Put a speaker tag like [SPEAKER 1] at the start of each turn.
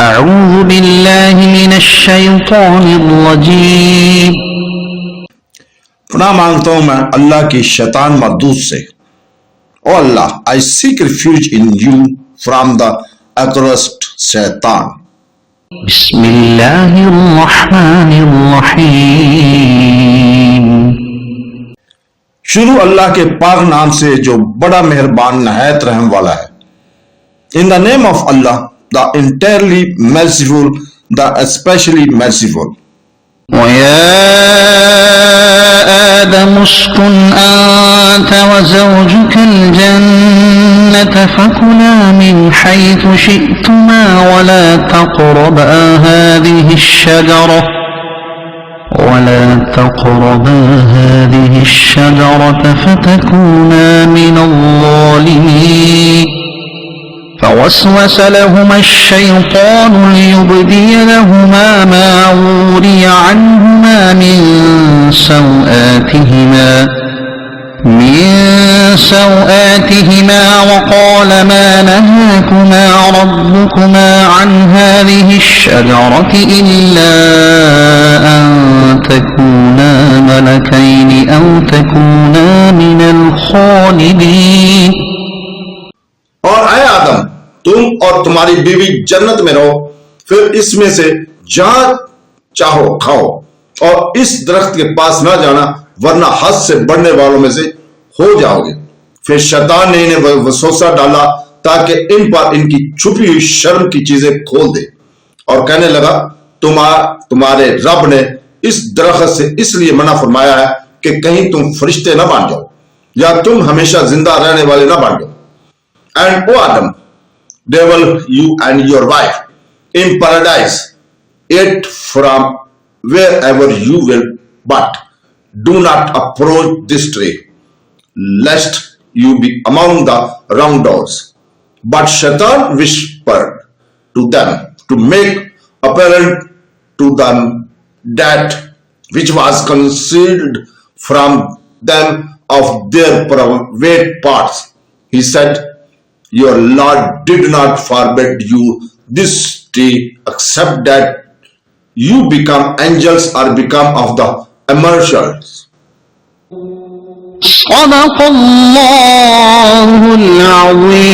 [SPEAKER 1] अऊज़ु बिल्लाहि मिनश शैतानिर रजीम।
[SPEAKER 2] पनाह मांगता हूं मैं अल्लाह की शैतान मरदूद से। O Allah, I seek refuge in you from the accursed शैतान।
[SPEAKER 1] बिस्मिल्लाहिर रहमानिर रहीम।
[SPEAKER 2] शुरू अल्लाह के पाक नाम से जो बड़ा मेहरबान नहायत रहम वाला है। In the name of Allah, the entirely merciful, the especially merciful।
[SPEAKER 1] वया आदम उस्कुन अन्त वज़ौजुकल जन्नत फकुला मिन हैथु शि'तुमा वला तक़रबा हाज़िहि الشجرة فتكونا من الظالمين। فوسوس لهما الشيطان ليبدي لهما ما وري عنهما من سوآتهما وقال ما نهاكما ربكما عن هذه الشجرة إلا أن تكونا ملكين أو تكونا من الخالدين।
[SPEAKER 2] और आए आदम, तुम और तुम्हारी बीवी जन्नत में रहो, फिर इसमें से जहां चाहो खाओ और इस दरख्त के पास न जाना, वरना हद से बढ़ने वालों में से हो जाओगे। फिर शैतान ने इन्हें वसवसा डाला ताकि इन पर इनकी छुपी हुई शर्म की चीजें खोल दे और कहने लगा, तुम्हारे रब ने इस दरख्त से इसलिए मना फरमाया है कि कहीं तुम फरिश्ते न बन जाओ या तुम हमेशा जिंदा रहने वाले न बन जाओ। And O Adam, devil, you and your wife in paradise ate from wherever you will, but do not approach this tree, lest you be among the wrongdoers. But Shaitan whispered to them to make apparent to them that which was concealed from them of their private parts. He said, your Lord did not forbid you this tree except that you become angels or become of the immortals।
[SPEAKER 1] सदक़ल्लाहुल Azeem.